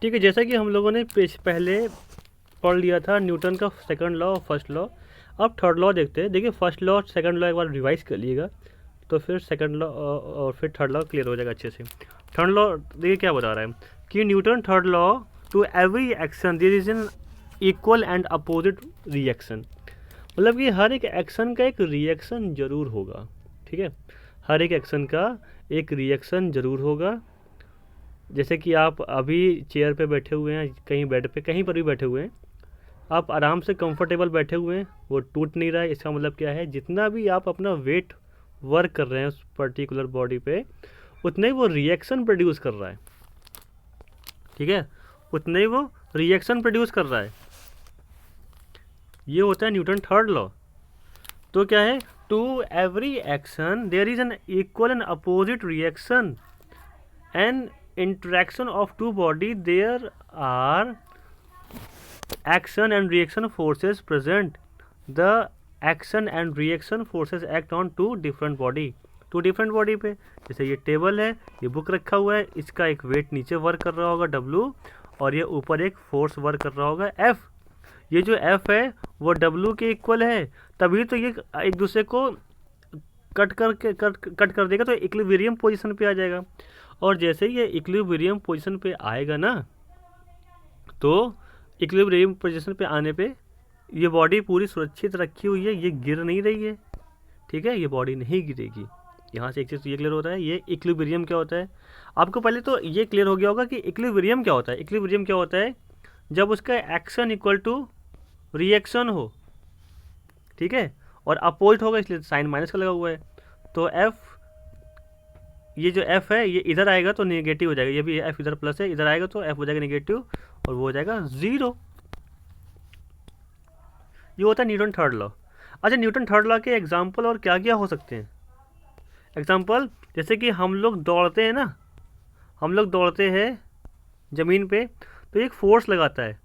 ठीक है, जैसा कि हम लोगों ने पहले पढ़ लिया था न्यूटन का सेकंड लॉ और फर्स्ट लॉ। अब थर्ड लॉ देखते हैं। देखिए फर्स्ट लॉ और सेकंड लॉ एक बार रिवाइज कर लीजिएगा, तो फिर सेकंड लॉ और फिर थर्ड लॉ क्लियर हो जाएगा अच्छे से। थर्ड लॉ देखिए क्या बता रहा है कि Newton third law, to every action there is an equal and opposite reaction. मतलब कि हर एक एक्शन का एक रिएक्शन जरूर होगा। ठीक है, हर एक एक्शन का एक रिएक्शन जरूर होगा। जैसे कि आप अभी चेयर पे बैठे हुए हैं, कहीं बेड पे कहीं पर भी बैठे हुए हैं, आप आराम से कंफर्टेबल बैठे हुए हैं, वो टूट नहीं रहा है। इसका मतलब क्या है, जितना भी आप अपना वेट वर्क कर रहे हैं उस पर्टिकुलर बॉडी पे, उतना ही वो रिएक्शन प्रोड्यूस कर रहा है। ठीक है, उतना ही वो रिएक्शन प्रोड्यूस कर रहा है। ये होता है न्यूटन थर्ड लॉ। तो क्या है, to every action there is an equal and opposite reaction and interaction of two body, there are action and reaction forces present. The action and reaction forces act on two different body पे। जैसे ये table है, ये book रखा हुआ है, इसका एक वेट नीचे वर्क कर रहा होगा W, और ये ऊपर एक फोर्स वर्क कर रहा होगा F। ये जो F है वो W के इक्वल है, तभी तो ये एक दूसरे को कट कर देगा, तो इक्विलिब्रियम पोजीशन पे आ जाएगा। और जैसे ही ये इक्विलिब्रियम पोजीशन पे आएगा ना, तो इक्विलिब्रियम पोजीशन पे आने पे ये बॉडी पूरी सुरक्षित रखी हुई है, ये गिर नहीं रही है। ठीक है, ये बॉडी नहीं गिरेगी। यहाँ से एक चीज़ ये क्लियर होता है, ये इक्विलिब्रियम क्या होता है। आपको पहले तो ये क्लियर हो गया होगा कि इक्विलिब्रियम क्या होता है। इक्विलिब्रियम क्या होता है, जब उसका एक्शन इक्वल टू रिएक्शन हो। ठीक है, और अपोजिट होगा, इसलिए साइन माइनस का लगा हुआ है। तो एफ, ये जो एफ है ये इधर आएगा तो नेगेटिव हो जाएगा, ये भी एफ इधर प्लस है, इधर आएगा तो एफ हो जाएगा नेगेटिव, और वो हो जाएगा 0। ये होता है न्यूटन थर्ड लॉ। अच्छा, न्यूटन थर्ड लॉ के एग्जाम्पल और क्या क्या हो सकते हैं। एग्जाम्पल, जैसे कि हम लोग दौड़ते हैं ना, हम लोग दौड़ते हैं ज़मीन पे, तो एक फोर्स लगाता है,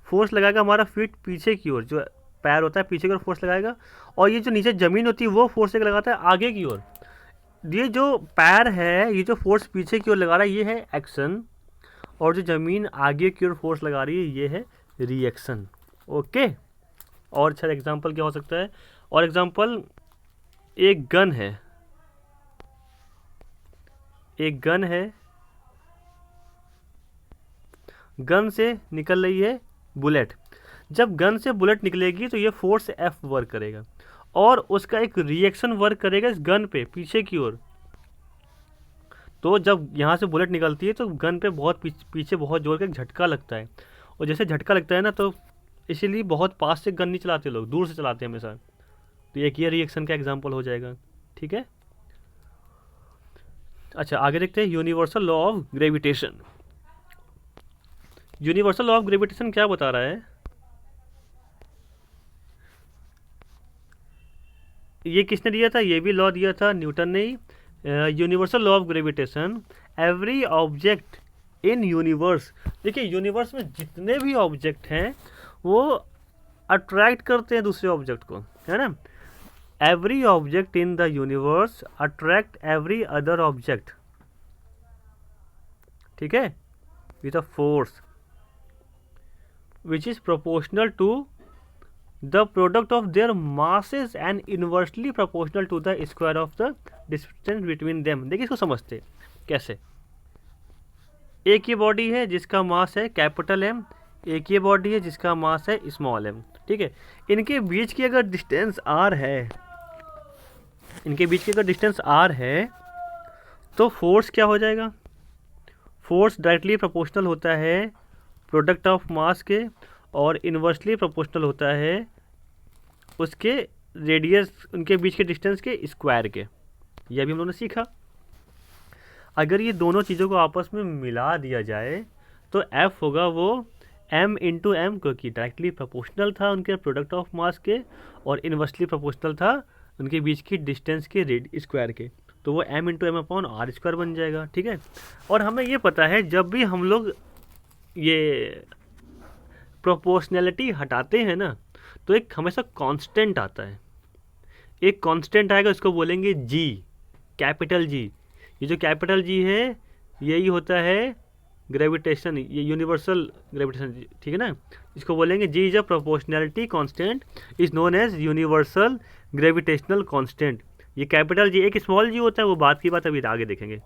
फोर्स लगाएगा हमारा फीट पीछे की ओर, जो पैर होता है पीछे की ओर फोर्स लगाएगा, और ये जो नीचे ज़मीन होती है वो फोर्स लगाता है आगे की ओर। ये जो पैर है, ये जो फोर्स पीछे की ओर लगा रहा है ये है एक्शन, और जो ज़मीन आगे की ओर फोर्स लगा रही है ये है रिएक्शन। ओके, और अच्छा एग्जांपल क्या हो सकता है, और एग्जांपल, एक गन है, एक गन है, गन से निकल रही है बुलेट। जब गन से बुलेट निकलेगी तो ये फोर्स एफ वर्क करेगा, और उसका एक रिएक्शन वर्क करेगा इस गन पे पीछे की ओर। तो जब यहाँ से बुलेट निकलती है तो गन पे बहुत पीछे बहुत जोर का एक झटका लगता है, और जैसे झटका लगता है ना, तो इसीलिए बहुत पास से गन नहीं चलाते लोग, दूर से चलाते हैं हमेशा। तो एक ये रिएक्शन का एग्जाम्पल हो जाएगा। ठीक है, अच्छा आगे देखते हैं, universal law of gravitation. Universal law of gravitation क्या बता रहा है, ये किसने दिया था, ये भी लॉ दिया था न्यूटन ने ही। Universal law of gravitation, every object in universe. देखिए यूनिवर्स में जितने भी ऑब्जेक्ट हैं वो अट्रैक्ट करते हैं दूसरे ऑब्जेक्ट को, है ना। Every object in the universe attract every other object. ठीक है, with a force which is proportional to the product of their masses and inversely proportional to the square of the distance between them। देखिए इसको समझते कैसे। एक ये body है जिसका मास है कैपिटल एम, एक ये बॉडी है जिसका मास है स्मॉल एम। ठीक है, इनके बीच की अगर डिस्टेंस आर है, इनके बीच की अगर डिस्टेंस आर है, तो फोर्स क्या हो जाएगा, फोर्स डायरेक्टली प्रोपोर्शनल होता है प्रोडक्ट ऑफ मास के, और इन्वर्सली प्रोपोर्शनल होता है उसके रेडियस, उनके बीच के डिस्टेंस के स्क्वायर के। यह भी हम लोगों ने सीखा। अगर ये दोनों चीज़ों को आपस में मिला दिया जाए तो F होगा वो m इंटू एम, क्योंकि डायरेक्टली प्रोपोर्शनल था उनके प्रोडक्ट ऑफ मास के, और इन्वर्सली प्रोपोर्शनल था उनके बीच की डिस्टेंस के स्क्वायर के, तो वो m into M upon R square बन जाएगा। ठीक है, और हमें ये पता है जब भी हम लोग ये प्रोपोर्शनैलिटी हटाते हैं ना, तो एक हमेशा कांस्टेंट आता है, एक कांस्टेंट आएगा, इसको बोलेंगे जी, कैपिटल जी। ये जो कैपिटल जी है यही होता है ग्रेविटेशन, ये यूनिवर्सल ग्रेविटेशन, ठीक है ना, इसको बोलेंगे G is a proportionality constant is known as universal gravitational constant. ये कैपिटल जी, एक स्मॉल जी होता है, वो बात की बात अभी आगे देखेंगे,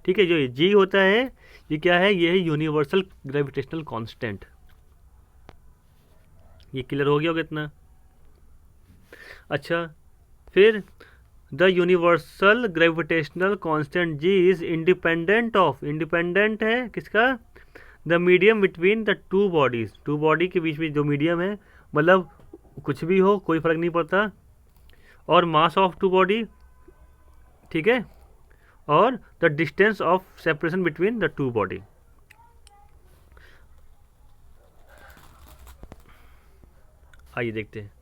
ठीक है। जो जी होता है ये क्या है, ये है यूनिवर्सल ग्रेविटेशनल कांस्टेंट। ये क्लियर हो गया होगा इतना। अच्छा, फिर the universal gravitational constant G is independent of, independent है किसका, the medium between the two bodies, two body के बीच में जो मीडियम है, मतलब कुछ भी हो कोई फर्क नहीं पड़ता, और मास ऑफ टू बॉडी, ठीक है, और the distance of separation between the two body. आइए देखते हैं।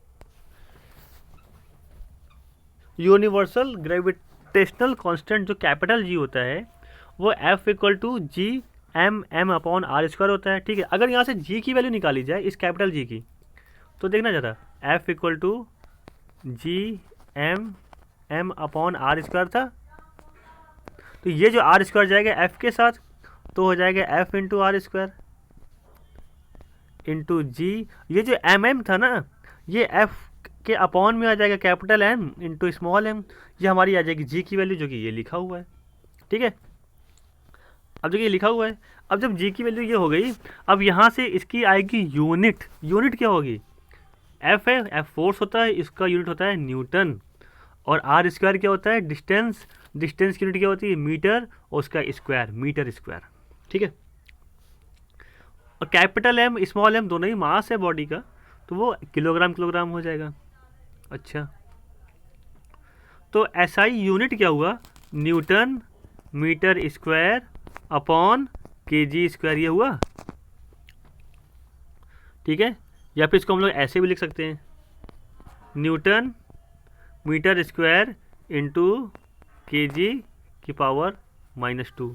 यूनिवर्सल ग्रेविटेशनल कांस्टेंट जो कैपिटल जी होता है वो F equal to G M upon R square होता है, ठीक है। अगर यहाँ से जी की वैल्यू निकाली जाए इस कैपिटल जी की, तो देखना ज़रा, F equal to G M upon R square था, तो ये जो आर स्क्वायर जाएगा F के साथ, तो हो जाएगा F into R square into G. ये जो एम था ना, ये F के अपॉन में आ जाएगा capital M into small m, ये हमारी आ जाएगी जी की वैल्यू, जो कि ये लिखा हुआ है, ठीक है। अब जो ये लिखा हुआ है, अब जब जी की वैल्यू ये हो गई, अब यहाँ से इसकी आएगी यूनिट। यूनिट क्या होगी, F है, F फोर्स होता है, इसका यूनिट होता है न्यूटन, और आर स्क्वायर क्या होता है, डिस्टेंस, डिस्टेंस की यूनिट क्या होती है, मीटर, और उसका स्क्वायर मीटर स्क्वायर, ठीक है। और कैपिटल M स्मॉल m दोनों ही मास है बॉडी का, तो वो किलोग्राम किलोग्राम हो जाएगा। अच्छा, तो SI यूनिट क्या हुआ, Newton metre square upon kg square, ये हुआ, ठीक है। या फिर इसको हम लोग ऐसे भी लिख सकते हैं, Newton metre square into kg की पावर -2,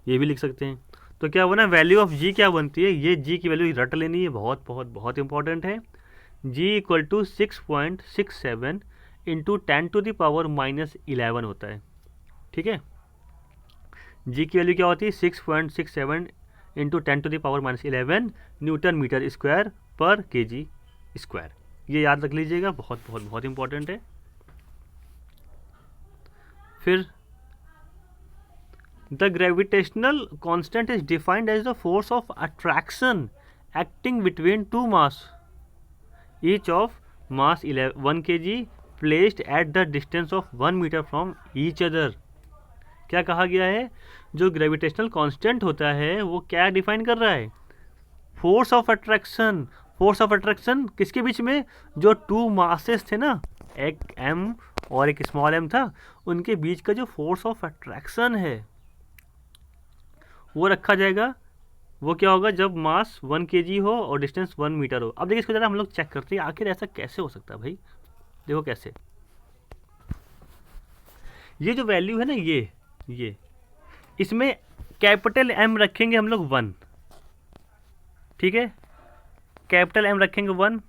ये भी लिख सकते हैं। तो क्या हुआ ना, वैल्यू ऑफ जी क्या बनती है, ये जी की वैल्यू रट लेनी है, बहुत बहुत बहुत इंपॉर्टेंट है। जी इक्वल टू 6.67 इंटू 10⁻11 होता है, ठीक है। जी की वैल्यू क्या होती है, 6.67 इंटू 10⁻11 न्यूटन मीटर स्क्वायर पर kg स्क्वायर। ये याद रख लीजिएगा, बहुत बहुत बहुत इंपॉर्टेंट है। फिर the gravitational constant is defined as the force of attraction acting between two mass each of mass 1 kg placed at the distance of 1 metre from each other. क्या कहा गया है, जो ग्रेविटेशनल कांस्टेंट होता है वो क्या डिफाइन कर रहा है, force of attraction. Force of attraction किसके बीच में, जो टू मासेस थे ना, एक m और एक स्मॉल m था, उनके बीच का जो फोर्स ऑफ अट्रैक्शन है वो रखा जाएगा। वो क्या होगा, जब मास 1 kg हो और डिस्टेंस 1 मीटर हो। अब देखिए इसको जरा हम लोग चेक करते हैं, आखिर ऐसा कैसे हो सकता है भाई। देखो कैसे, ये जो वैल्यू है ना, ये इसमें कैपिटल M रखेंगे हम लोग 1, ठीक है, कैपिटल M रखेंगे 1,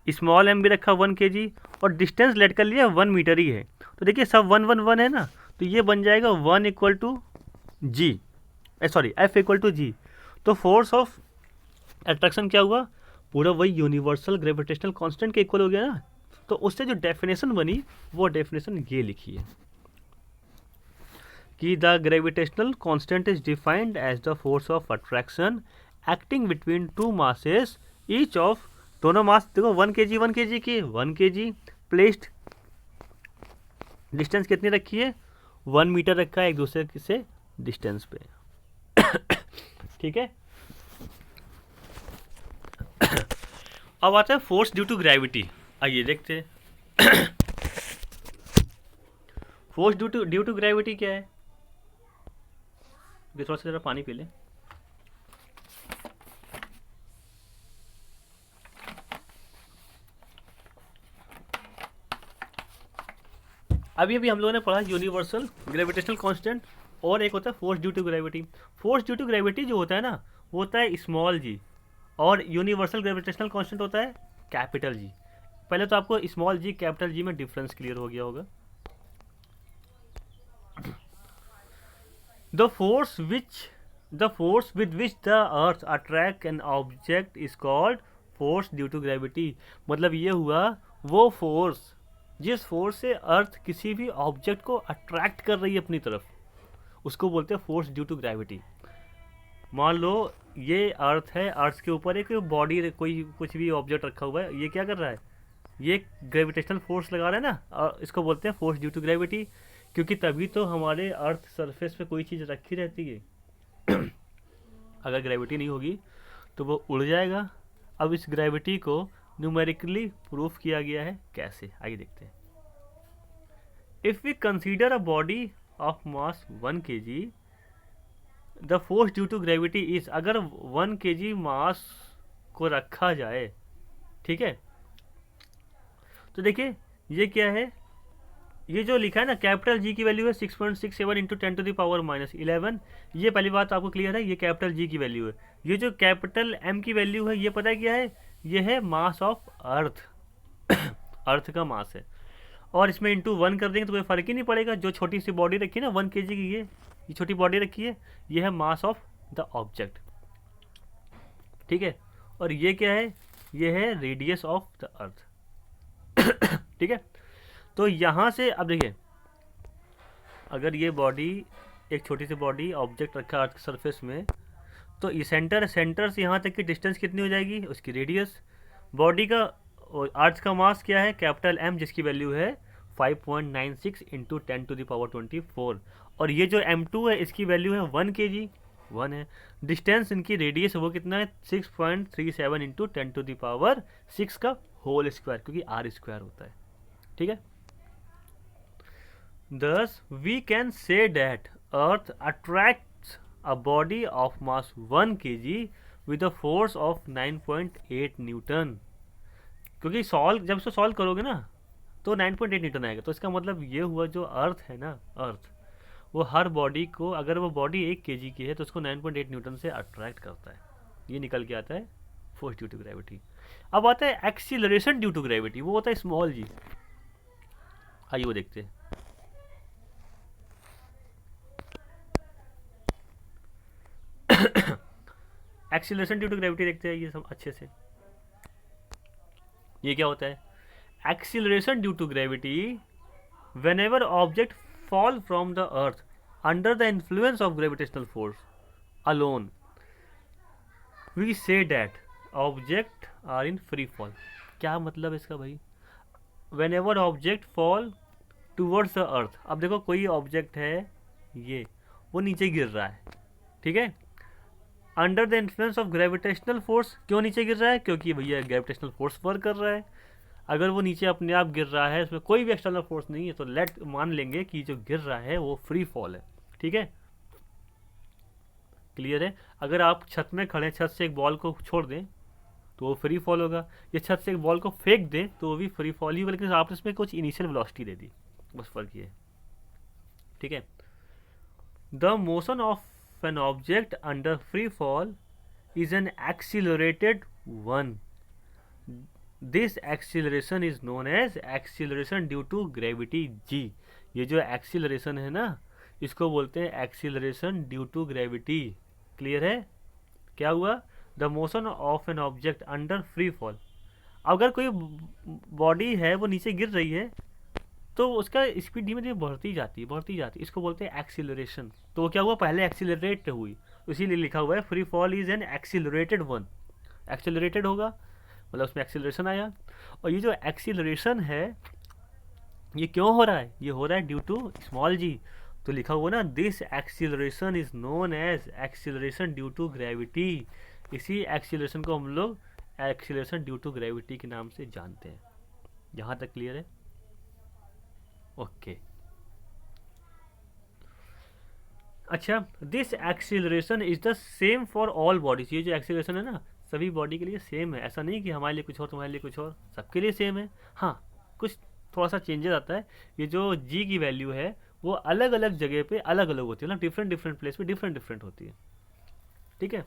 स्मॉल m भी रखा 1 kg, और डिस्टेंस लेट कर लिया 1 मीटर ही है। तो देखिए सब 1 1 1 है ना, तो ये बन जाएगा 1 equal to G, sorry F equal to G. तो फोर्स ऑफ अट्रैक्शन क्या हुआ, पूरा वही यूनिवर्सल ग्रेविटेशनल कांस्टेंट के इक्वल हो गया ना। तो उससे जो डेफिनेशन बनी वो डेफिनेशन ये लिखी है कि the gravitational constant is defined as the force of attraction acting between two masses each of, दोनों मास देखो 1 kg 1 kg की 1 kg प्लेस्ड, डिस्टेंस कितनी रखी है, 1 मीटर रखा है एक दूसरे से डिस्टेंस पे, ठीक है। अब आता है फोर्स ड्यू टू ग्रेविटी। आइए देखते हैं फोर्स ड्यू टू ग्रेविटी क्या है। थोड़ा सा जरा पानी पी लें। अभी हम लोगों ने पढ़ा यूनिवर्सल ग्रेविटेशनल कांस्टेंट, और एक होता है force due to gravity. Force due to gravity जो होता है ना, वो होता है स्मॉल जी, और यूनिवर्सल ग्रेविटेशनल कांस्टेंट होता है कैपिटल जी। पहले तो आपको स्मॉल जी कैपिटल जी में डिफरेंस क्लियर हो गया होगा। The force which the force with which the earth attract an object is called force due to gravity. मतलब ये हुआ वो फोर्स जिस फोर्स से अर्थ किसी भी ऑब्जेक्ट को अट्रैक्ट कर रही है अपनी तरफ, उसको बोलते हैं फोर्स ड्यू टू ग्रेविटी। मान लो ये अर्थ है, अर्थ के ऊपर एक बॉडी, कोई कुछ भी ऑब्जेक्ट रखा हुआ है, ये क्या कर रहा है, ये ग्रेविटेशनल फोर्स लगा रहा है ना, और इसको बोलते हैं फोर्स ड्यू टू ग्रेविटी। क्योंकि तभी तो हमारे अर्थ सरफेस पे कोई चीज़ रखी रहती है। अगर ग्रेविटी नहीं होगी तो वो उड़ जाएगा। अब इस ग्रेविटी को न्यूमेरिकली प्रूफ किया गया है, कैसे, आइए देखते हैं। If we consider a body of mass 1 kg, the force due to gravity is, अगर 1 kg मास को रखा जाए, ठीक है, तो देखिए ये क्या है, ये जो लिखा है ना कैपिटल जी की वैल्यू है 6.67 इंटू 10⁻⁻11। ये पहली बात आपको क्लियर है, ये कैपिटल जी की वैल्यू है। ये जो कैपिटल एम की वैल्यू है, ये पता है क्या है, ये है मास ऑफ अर्थ। अर्थ का मास है, और इसमें इंटू 1 कर देंगे तो कोई फर्क ही नहीं पड़ेगा। जो छोटी सी बॉडी रखी है ना 1 kg की, ये छोटी बॉडी रखी है, ये है मास ऑफ द ऑब्जेक्ट, ठीक है। और ये क्या है, ये है रेडियस ऑफ द अर्थ। ठीक है, तो यहाँ से अब देखिए, अगर ये बॉडी, एक छोटी सी बॉडी ऑब्जेक्ट रखा अर्थ सरफेस में, तो ये सेंटर से यहाँ तक की डिस्टेंस कितनी हो जाएगी, उसकी रेडियस। बॉडी का, अर्थ का मास क्या है, कैपिटल एम, जिसकी वैल्यू है 5.96 इंटू 10⁻24। और ये जो m2 है, इसकी वैल्यू है 1 kg, 1 है। डिस्टेंस इनकी रेडियस वो कितना है, 6.37 इंटू 10⁻6 का होल स्क्वायर, क्योंकि r स्क्वायर होता है, ठीक है। Thus, we can say that Earth attracts a body of mass 1 kg with a force of 9.8 Newton. क्योंकि जब इसको सॉल्व करोगे ना तो 9.8 न्यूटन आएगा। तो इसका मतलब ये हुआ, जो अर्थ है ना, अर्थ वो हर बॉडी को, अगर वो बॉडी 1 kg की है तो उसको 9.8 न्यूटन से अट्रैक्ट करता है। ये निकल के आता है फोर्स ड्यू टू ग्रेविटी। अब आता है एक्सीलरेशन ड्यू टू ग्रेविटी, वो होता है स्मॉल जी। आइए वो देखते हैं। एक्सीलरेशन ड्यू टू ग्रेविटी देखते हैं ये सब अच्छे से। ये क्या होता है, acceleration due to gravity, whenever object fall from the earth under the influence of gravitational force alone, we say that object are in free fall। क्या मतलब इसका भाई, whenever object fall towards the earth, अब देखो कोई object है, ये वो नीचे गिर रहा है, ठीक है, under the influence of gravitational force. क्यों नीचे गिर रहा है, क्योंकि भैया ग्रेविटेशनल फोर्स वर्क कर रहा है। अगर वो नीचे अपने आप गिर रहा है, इसमें कोई भी एक्सटर्नल फोर्स नहीं है, तो लेट मान लेंगे कि जो गिर रहा है वो फ्री फॉल है, ठीक है, क्लियर है। अगर आप छत में खड़े, छत से एक बॉल को छोड़ दें तो वो फ्री फॉल होगा, या छत से एक बॉल को फेंक दें तो वो भी फ्री फॉल ही होगा, लेकिन आपने इसमें कुछ इनिशियल वेलोसिटी दे दी, बस फर्क ये है, ठीक है। The motion of an object under free fall is an accelerated one. This acceleration is known as acceleration due to gravity g। ये जो acceleration है ना, इसको बोलते हैं acceleration due to gravity। Clear है, क्या हुआ, the motion of an object under free fall। अगर कोई बॉडी है वो नीचे गिर रही है तो उसका स्पीड धीमे धीमे बढ़ती जाती है, इसको बोलते हैं एक्सीलरेशन। तो वो क्या हुआ, पहले एक्सीलरेट हुई, इसीलिए लिखा हुआ है free fall is an accelerated one. Accelerated होगा मतलब उसमें एक्सीलरेशन आया। और ये जो एक्सीलरेशन है ये क्यों हो रहा है, ये हो रहा है ड्यू टू स्मॉल जी। तो लिखा हुआ ना, this acceleration is known as acceleration due to gravity. इसी एक्सीलरेशन को हम लोग एक्सीलरेशन ड्यू टू ग्रेविटी के नाम से जानते हैं। यहाँ तक क्लियर है, ओके। अच्छा, this acceleration is the same for all bodies. ये जो एक्सीलरेशन है ना, सभी बॉडी के लिए सेम है। ऐसा नहीं कि हमारे लिए कुछ और तुम्हारे लिए कुछ और, सबके लिए सेम है। हाँ, कुछ थोड़ा सा चेंजेस आता है। ये जो जी की वैल्यू है वो अलग अलग जगह पे अलग अलग होती है ना, डिफरेंट प्लेस पे डिफरेंट होती है, ठीक है।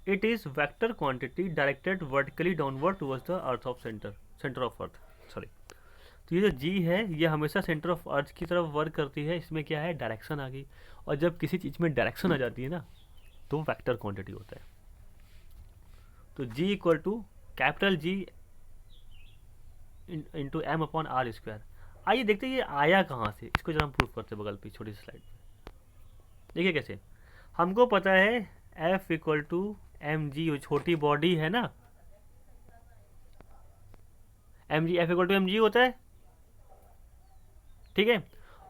It is vector quantity directed vertically downward towards the earth of centre of earth, sorry. तो ये जो जी है ये हमेशा सेंटर ऑफ अर्थ की तरफ वर्क करती है, इसमें क्या है डायरेक्शन आ गई, और जब किसी चीज़ में डायरेक्शन आ जाती है ना तो वेक्टर क्वांटिटी होता है। तो G equal to capital G into M upon R square. आइए देखते हैं ये आया कहाँ से, इसको जरा हम प्रूफ करते हैं बगल पे छोटी सी स्लाइड में। देखिए कैसे, हमको पता है F equal to M G, छोटी बॉडी है ना, M G F equal to M G होता है, ठीक है।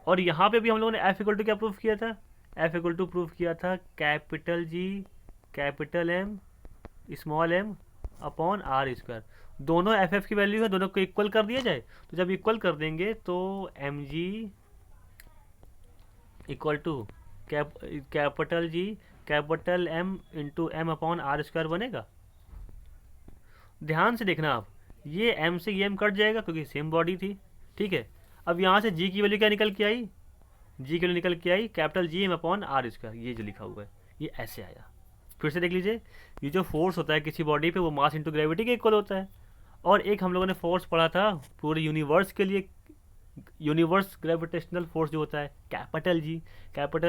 और यहाँ पे भी हम लोगों ने एफ इक्वल टू क्या प्रूफ किया था, एफ इक्वल टू प्रूफ किया था capital G capital M small M upon R square. दोनों एफ एफ की वैल्यू है, दोनों को इक्वल कर दिया जाए, तो जब इक्वल कर देंगे तो M G equal to capital G capital M into M upon R square बनेगा। ध्यान से देखना आप, ये एम से ये एम कट जाएगा क्योंकि सेम बॉडी थी, ठीक है। अब यहाँ से जी की वैल्यू क्या निकल के आई, जी की वैल्यू निकल के आई capital G M upon R square, ये जो लिखा हुआ है ये ऐसे आया। फिर से देख लीजिए, ये जो फोर्स होता है किसी बॉडी पे वो मास इंटू ग्रेविटी के इक्वल होता है। और एक हम लोगों ने फोर्स पढ़ा था पूरे यूनिवर्स के लिए, यूनिवर्स ग्रेविटेशनल फोर्स जो होता है capital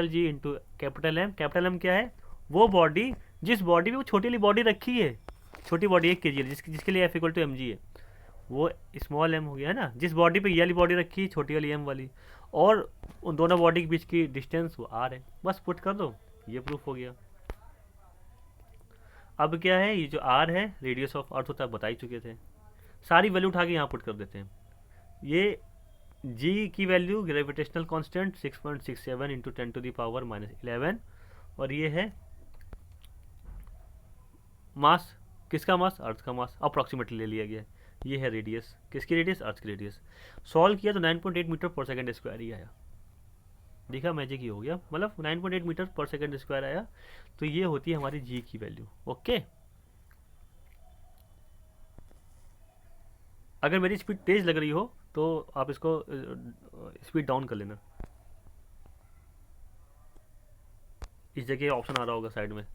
G into capital M क्या है, वो बॉडी जिस बॉडी पे वो छोटी वाली बॉडी रखी है, छोटी बॉडी 1 kg है जिसके लिए F equal to M G है, वो स्मॉल एम हो गया है ना, जिस बॉडी पे ये वाली बॉडी रखी है छोटी वाली एम वाली, और उन दोनों बॉडी के बीच की डिस्टेंस वो आर है, बस पुट कर दो, ये प्रूफ हो गया। अब क्या है, ये जो आर है रेडियस ऑफ अर्थ होता है, बता ही चुके थे, सारी वैल्यू उठा के यहाँ पुट कर देते हैं। ये जी की वैल्यू ग्रेविटेशनल कांस्टेंट 6.67 इंटू 10⁻⁻11, और ये है मास, किसका मास, अर्थ का मास अप्रॉक्सीमेटली ले लिया गया है। ये है रेडियस, किसकी रेडियस, अर्थ की रेडियस। सॉल्व किया तो 9.8 मीटर पर सेकंड स्क्वायर ही आया, देखा मैजिक ही हो गया, मतलब 9.8 मीटर पर सेकंड स्क्वायर आया। तो ये होती है हमारी जी की वैल्यू, ओके। अगर मेरी स्पीड तेज लग रही हो तो आप इसको स्पीड डाउन कर लेना, इस जगह ऑप्शन आ रहा होगा साइड में,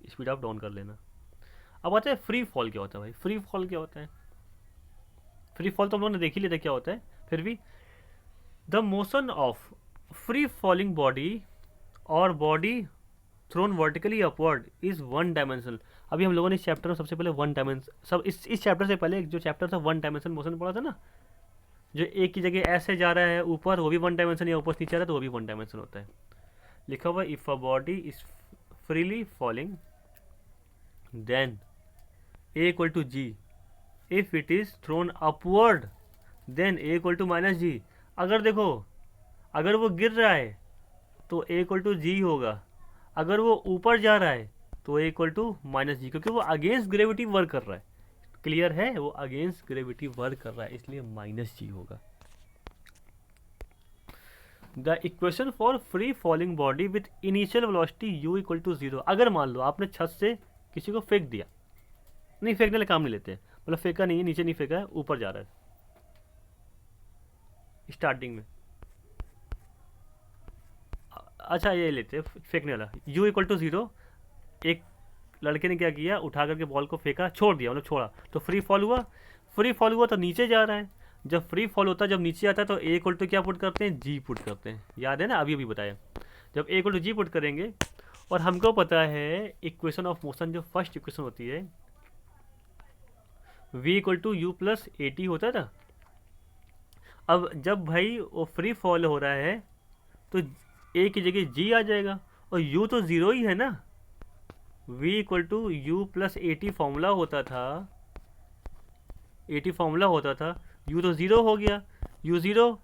स्पीड आप डाउन कर लेना। अब आता है फ्री फॉल, क्या होता है भाई, फ्री फॉल क्या होता है, फ्री फॉल तो हम लोगों ने देख ही लेते क्या होता है, फिर भी the motion of free falling body और body thrown vertically upward is one dimensional. अभी हम लोगों ने इस चैप्टर में सबसे पहले वन डायमेंशन, सब इस चैप्टर से पहले जो चैप्टर था वन डायमेंशन मोशन पढ़ा था ना, जो एक की जगह ऐसे जा रहा है ऊपर वो भी वन डायमेंशन, या ऊपर से नीचे आ रहा है तो वो भी वन डायमेंशन होता है। लिखा हुआ if a body is freely falling then A equal to G, if it is thrown upward then A equal to minus G. अगर देखो, अगर वो गिर रहा है तो ए इक्वल टू जी होगा, अगर वो ऊपर जा रहा है तो ए इक्वल टू माइनस जी, क्योंकि वो अगेंस्ट ग्रेविटी वर्क कर रहा है, क्लियर है, वो अगेंस्ट ग्रेविटी वर्क कर रहा है इसलिए माइनस जी होगा। The equation for free falling body with initial velocity u equal to 0। अगर मान लो आपने छत से किसी को फेंक दिया, नहीं फेंकने का काम नहीं लेते, मतलब फेंका नहीं है, नीचे नहीं फेंका है, ऊपर जा रहा है स्टार्टिंग में, अच्छा ये लेते हैं फेंकने वाला, u इक्वल टू 0, एक लड़के ने क्या किया, उठा करके बॉल को फेंका, छोड़ दिया, मतलब छोड़ा, तो फ्री फॉल हुआ, फ्री फॉल हुआ तो नीचे जा रहा है, जब फ्री फॉल होता है जब नीचे आता है तो ए इक्वल टू क्या पुट करते हैं, जी पुट करते हैं, याद है ना, अभी अभी बताया, जब A equal to G put करेंगे, और हमको पता है इक्वेशन ऑफ मोशन जो फर्स्ट इक्वेशन होती है v equal to U plus A T होता था। अब जब भाई वो फ्री फॉल हो रहा है तो ए की जगह जी आ जाएगा, और u तो ज़ीरो ही है ना, v equal to U plus A T formula होता था, ए टी फॉर्मूला होता था, u तो ज़ीरो हो गया, u ज़ीरो,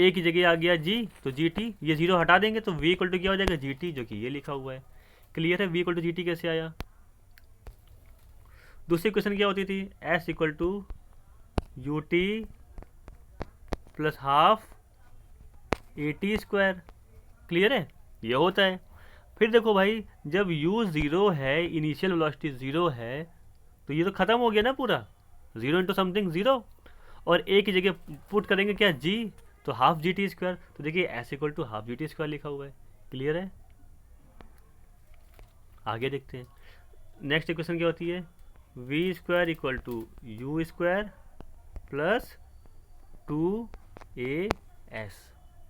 ए की जगह आ गया जी, तो जी टी, ये ज़ीरो हटा देंगे तो v इक्वल टू क्या हो जाएगा, जी टी, जो कि ये लिखा हुआ है, क्लियर है, v equal to G T कैसे आया। दूसरी क्वेश्चन क्या होती थी, s equal to U T plus half A T square, clear है, ये होता है। फिर देखो भाई, जब u ज़ीरो है, इनिशियल वेलोसिटी ज़ीरो है, तो ये तो ख़त्म हो गया ना पूरा, ज़ीरो इंटू समथिंग ज़ीरो, और ए की जगह पुट करेंगे क्या, जी, तो हाफ जी टी स्क्वायर, तो देखिए S equal to half G T square लिखा हुआ है, क्लियर है। आगे देखते हैं, नेक्स्ट इक्वेशन क्या होती है, V square equal to U square plus 2a(s).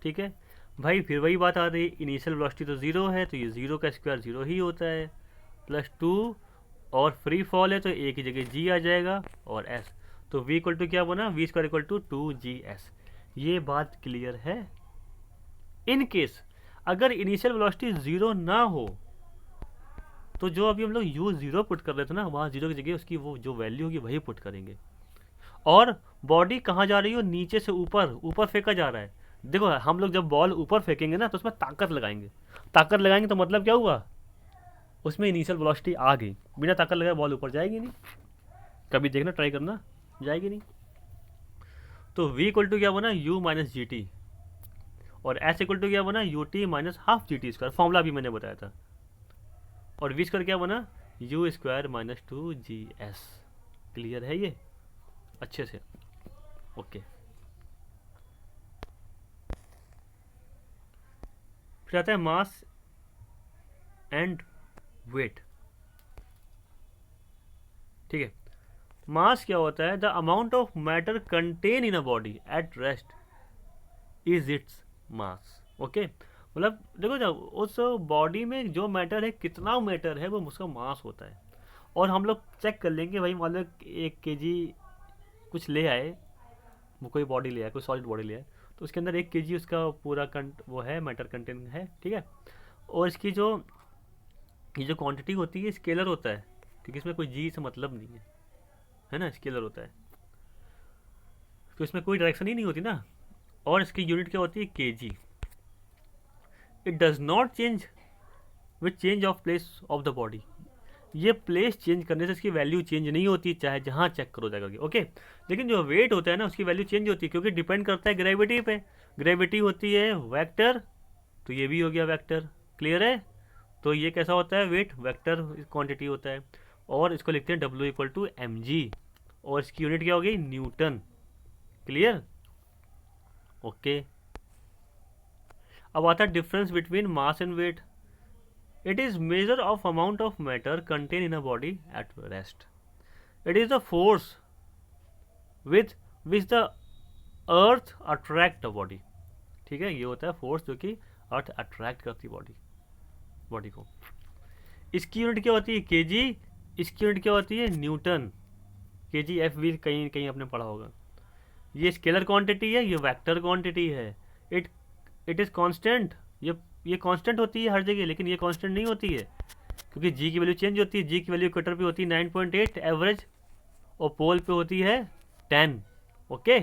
ठीक है भाई, फिर वही बात आ रही, इनिशियल वेलोसिटी तो ज़ीरो है तो ये ज़ीरो का स्क्वायर ज़ीरो ही होता है, प्लस 2 और फ्री फॉल है तो ए की जगह जी आ जाएगा और एस, तो v इक्वल टू क्या बना, v square equal to 2gS। ये बात क्लियर है। इन केस अगर इनिशियल वेलोसिटी ज़ीरो ना हो तो जो अभी हम लोग u ज़ीरो पुट कर रहे थे ना, वहाँ ज़ीरो की जगह उसकी वो जो वैल्यू होगी वही पुट करेंगे। और बॉडी कहाँ जा रही हो, नीचे से ऊपर, ऊपर फेंका जा रहा है। देखो हम लोग जब बॉल ऊपर फेंकेंगे ना तो उसमें ताकत लगाएंगे, ताकत लगाएंगे तो मतलब क्या हुआ, उसमें इनिशियल वेलोसिटी आ गई। बिना ताकत लगाए बॉल ऊपर जाएगी नहीं, कभी देखना ट्राई करना, जाएगी नहीं। तो v इक्वल टू क्या बना, u माइनस जी टी, और s इक्वल टू क्या बना, U T minus half G T square, formula भी मैंने बताया था। और v स्क्वायर क्या बना, u square minus 2gS। Clear है ये अच्छे से? ओके। फिर आता है मास एंड वेट। ठीक है, मास क्या होता है, the amount of matter contain in a body at rest is its mass. Okay, मतलब देखो जब उस बॉडी में जो मैटर है, कितना मैटर है, वो उसका मास होता है। और हम लोग चेक कर लेंगे भाई, मान लो 1 kg कुछ ले आए, वो कोई बॉडी ले आए, कोई सॉलिड बॉडी ले आए, तो उसके अंदर 1 kg उसका पूरा वो है, मैटर कंटेन है। ठीक है, और इसकी जो ये जो क्वांटिटी होती है स्केलर होता है, क्योंकि इसमें कोई जी से मतलब नहीं है ना, स्केलर होता है, तो इसमें कोई डायरेक्शन ही नहीं होती ना। और इसकी यूनिट क्या होती है, kg। It does not change with change of place of the body. ये प्लेस चेंज करने से इसकी वैल्यू चेंज नहीं होती, चाहे जहाँ चेक करो जाकर। ओके, लेकिन जो वेट होता है ना उसकी वैल्यू चेंज होती है, क्योंकि डिपेंड करता है ग्रेविटी पे। ग्रेविटी होती है वेक्टर, तो ये भी हो गया वेक्टर। क्लियर है? तो ये कैसा होता है, वेट वेक्टर क्वांटिटी होता है, और इसको लिखते हैं W इक्वल टू mg, और इसकी यूनिट क्या होगी, न्यूटन। क्लियर? ओके। अब आता है difference between mass and weight. It is measure of amount of matter contained in a body at rest. It is the force with which the earth attract the body. ठीक है, ये होता है force जो कि अर्थ अट्रैक्ट करती है body को। इसकी यूनिट क्या होती है, केजी। इसकी यूनिट क्या होती है, न्यूटन। केजी एफ भी कहीं कहीं आपने पढ़ा होगा। ये स्केलर क्वांटिटी है, ये वेक्टर क्वांटिटी है। It is constant. ये कांस्टेंट होती है हर जगह, लेकिन ये कांस्टेंट नहीं होती है, क्योंकि जी की वैल्यू चेंज होती है। जी की वैल्यू इक्वेटर पे होती है 9.8 एवरेज, और पोल पे होती है 10। ओके,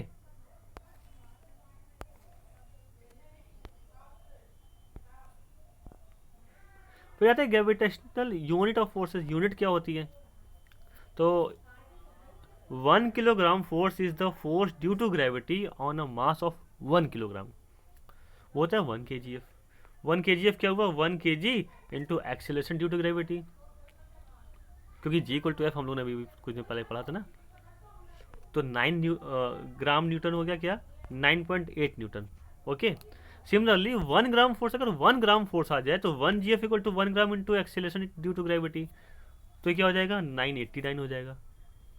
फिर आता है gravitational unit of forces. Unit क्या होती है, तो 1 kilogram force is the force due to gravity on a mass of 1 kilogram. वो होता है 1 kgf। 1 kgf क्या हुआ, 1 kg into acceleration due to gravity, क्योंकि g इक्वल टू एफ हम लोग ने अभी कुछ दिन पहले पढ़ा था ना। तो 9 ग्राम न्यूटन हो गया क्या, 9.8 Newton. Okay, similarly 1 gram force, अगर 1 ग्राम फोर्स आ जाए तो 1 gf equal to 1 gram into acceleration due to gravity, तो ये क्या हो जाएगा, 989 हो जाएगा।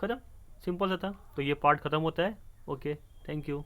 खत्म, सिंपल सा था। तो ये पार्ट खत्म होता है। Okay, thank you.